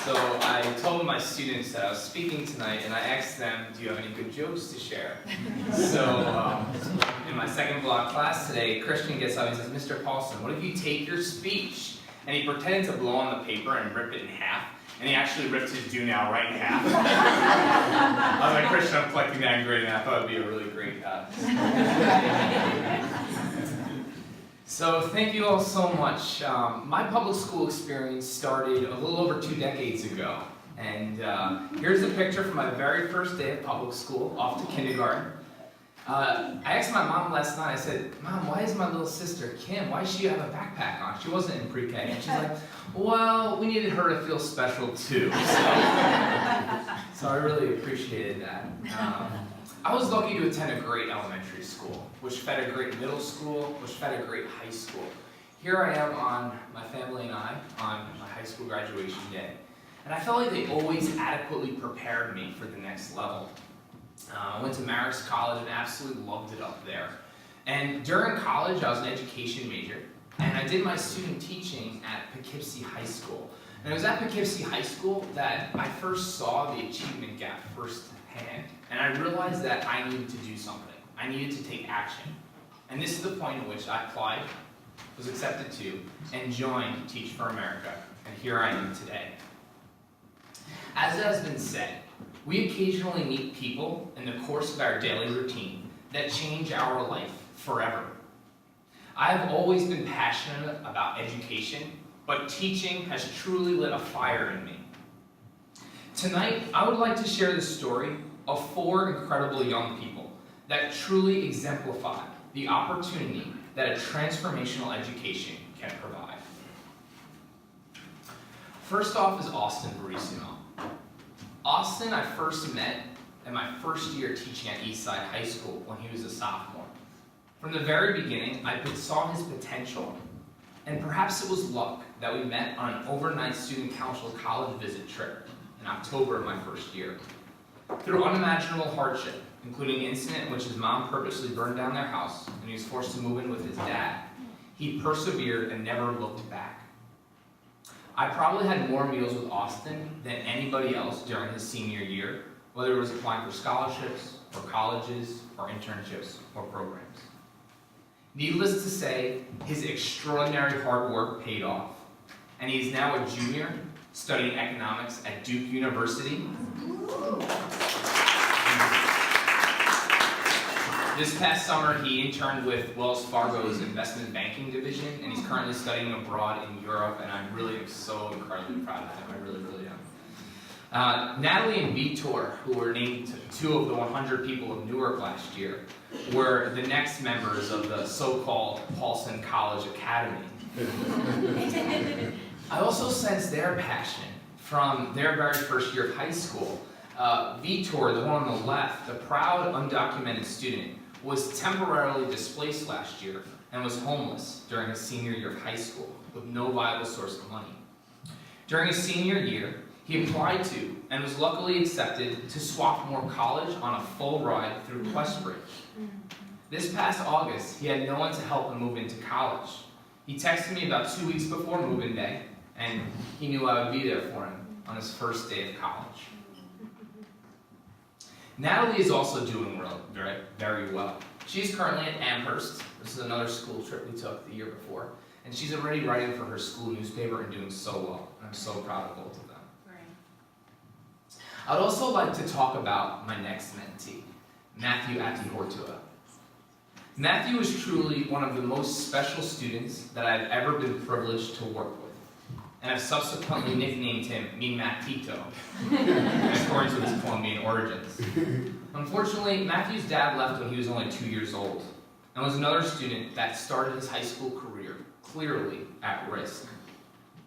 So I told my students that I was speaking tonight, and I asked them, do you have any good jokes to share? So in my second block class today, Christian gets up and says, Mr. Paulsen, what if you take your speech? And he pretended to blow on the paper and rip it in half, and he actually ripped his do now right in half. I was like, Christian, I'm collecting that and grading that. I thought it would be a really great So thank you all so much. My public school experience started a little over 2 decades ago. And here's a picture from my very first day of public school, off to kindergarten. I asked my mom last night, I said, Mom, why is my little sister, Kim, why does she have a backpack on? She wasn't in pre-K. And she's like, well, we needed her to feel special too. So I really appreciated that. I was lucky to attend a great elementary school, which fed a great middle school, which fed a great high school. Here I am on my family and I on my high school graduation day. And I felt like they always adequately prepared me for the next level. I went to Marist College and absolutely loved it up there. And during college, I was an education major, and I did my student teaching at Poughkeepsie High School. And it was at Poughkeepsie High School that I first saw the achievement gap firsthand, and I realized that I needed to do something. I needed to take action. And this is the point at which I applied, was accepted to, and joined Teach for America. And here I am today. As it has been said, we occasionally meet people in the course of our daily routine that change our life forever. I have always been passionate about education, but teaching has truly lit a fire in me. Tonight, I would like to share the story of 4 incredible young people that truly exemplify the opportunity that a transformational education can provide. First off is Austin Barissimo. Austin I first met in my first year teaching at Eastside High School when he was a sophomore. From the very beginning, I saw his potential, and perhaps it was luck that we met on an overnight student council college visit trip in October of my first year. Through unimaginable hardship, including an incident in which his mom purposely burned down their house and he was forced to move in with his dad, he persevered and never looked back. I probably had more meals with Austin than anybody else during his senior year, whether it was applying for scholarships, or colleges, or internships, or programs. Needless to say, his extraordinary hard work paid off, and he is now a junior studying economics at Duke University. This past summer, he interned with Wells Fargo's investment banking division, and he's currently studying abroad in Europe, and I really am so incredibly proud of him. I really, really am. Natalie and Vitor, who were named 2 of the 100 people of Newark last year, were the next members of the so-called Paulsen College Academy. I also sense their passion from their very first year of high school. Vitor, the one on the left, the proud undocumented student, was temporarily displaced last year and was homeless during his senior year of high school with no viable source of money. During his senior year, he applied to and was luckily accepted to Swarthmore College on a full ride through Questbridge. This past August, he had no one to help him move into college. He texted me about 2 weeks before move-in day, and he knew I would be there for him on his first day of college. Natalie is also doing very well. She's currently at Amherst. This is another school trip we took the year before. And she's already writing for her school newspaper and doing so well. And I'm so proud of both of them. Right. I'd also like to talk about my next mentee, Matthew Atihortua. Matthew is truly one of the most special students that I've ever been privileged to work with. And I've subsequently nicknamed him Mi Matito, in accordance with his Colombian origins. Unfortunately, Matthew's dad left when he was only 2 years old, and was another student that started his high school career clearly at risk.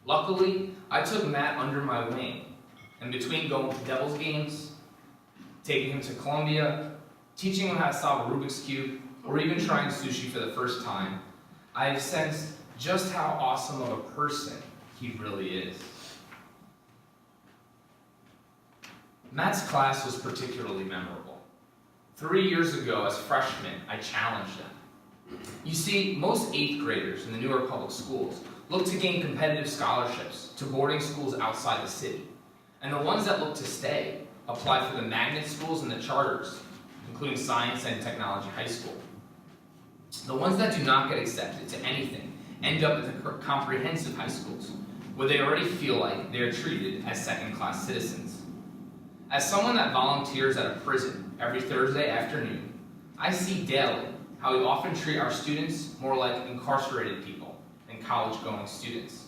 Luckily, I took Matt under my wing, and between going to Devils games, taking him to Colombia, teaching him how to solve a Rubik's Cube, or even trying sushi for the first time, I have sensed just how awesome of a person he really is. Matt's class was particularly memorable. 3 years ago, as freshmen, I challenged them. You see, most 8th graders in the Newark public schools look to gain competitive scholarships to boarding schools outside the city. And the ones that look to stay apply for the magnet schools and the charters, including science and technology high school. The ones that do not get accepted to anything end up at the comprehensive high schools, where they already feel like they are treated as second-class citizens. As someone that volunteers at a prison every Thursday afternoon, I see daily how we often treat our students more like incarcerated people than college-going students.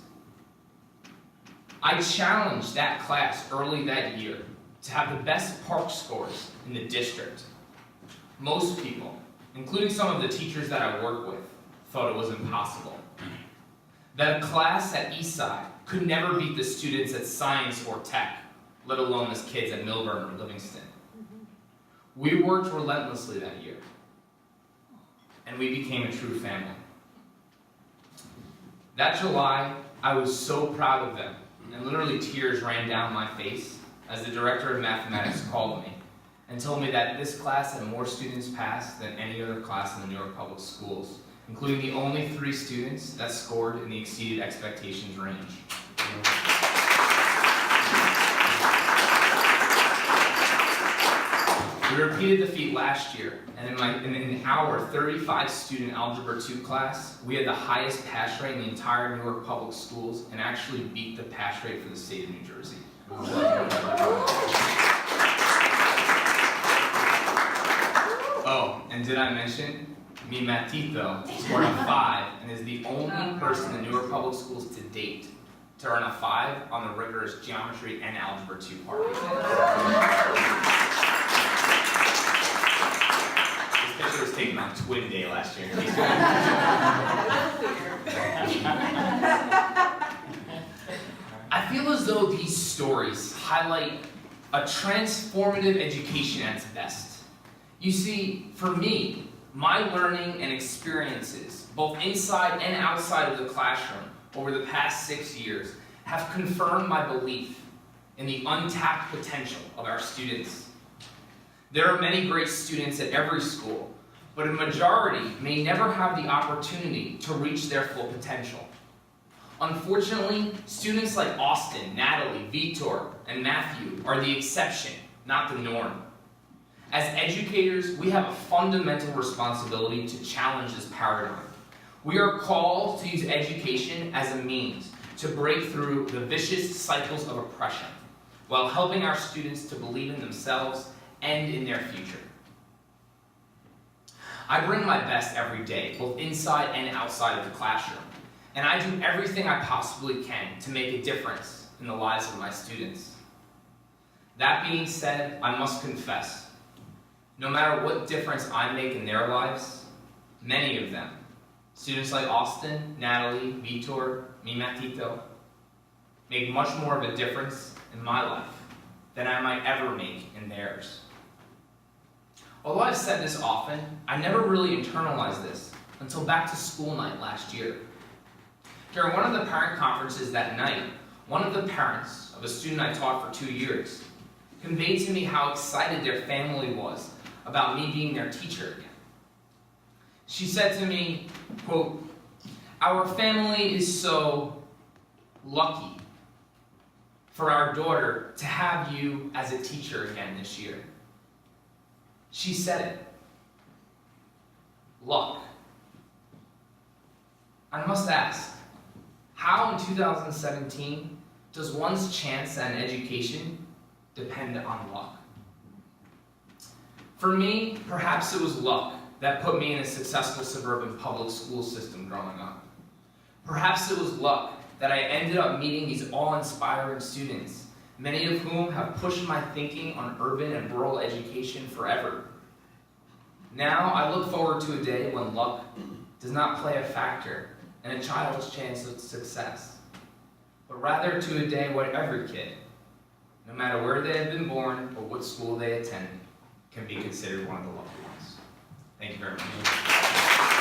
I challenged that class early that year to have the best PARCC scores in the district. Most people, including some of the teachers that I work with, thought it was impossible. That a class at Eastside could never beat the students at science or tech, let alone the kids at Milburn or Livingston. We worked relentlessly that year, and we became a true family. That July, I was so proud of them, and literally tears ran down my face as the director of mathematics called me and told me that this class had more students pass than any other class in the New York Public Schools, including the only 3 students that scored in the exceeded expectations range. We repeated the feat last year, and in our 35-student Algebra 2 class, we had the highest pass rate in the entire New York Public Schools and actually beat the pass rate for the state of New Jersey. Oh, and did I mention, mi Matito scored a 5 and is the only person in New York Public Schools to date to earn a 5 on the rigorous geometry and Algebra 2 part. This picture was taken on Twin Day last year. I feel as though these stories highlight a transformative education at its best. You see, for me, my learning and experiences, both inside and outside of the classroom over the past 6 years, have confirmed my belief in the untapped potential of our students. There are many great students at every school, but a majority may never have the opportunity to reach their full potential. Unfortunately, students like Austin, Natalie, Vitor, and Matthew are the exception, not the norm. As educators, we have a fundamental responsibility to challenge this paradigm. We are called to use education as a means to break through the vicious cycles of oppression, while helping our students to believe in themselves and in their future. I bring my best every day, both inside and outside of the classroom, and I do everything I possibly can to make a difference in the lives of my students. That being said, I must confess, no matter what difference I make in their lives, many of them, students like Austin, Natalie, Vitor, mi Matito, make much more of a difference in my life than I might ever make in theirs. Although I've said this often, I never really internalized this until back to school night last year. During one of the parent conferences that night, one of the parents of a student I taught for 2 years conveyed to me how excited their family was about me being their teacher again. She said to me, quote, "Our family is so lucky for our daughter to have you as a teacher again this year." She said it. Luck. I must ask, how in 2017 does one's chance at an education depend on luck? For me, perhaps it was luck that put me in a successful suburban public school system growing up. Perhaps it was luck that I ended up meeting these awe-inspiring students, many of whom have pushed my thinking on urban and rural education forever. Now I look forward to a day when luck does not play a factor in a child's chance of success, but rather to a day when every kid, no matter where they have been born or what school they attend, can be considered one of the lucky ones. Thank you very much.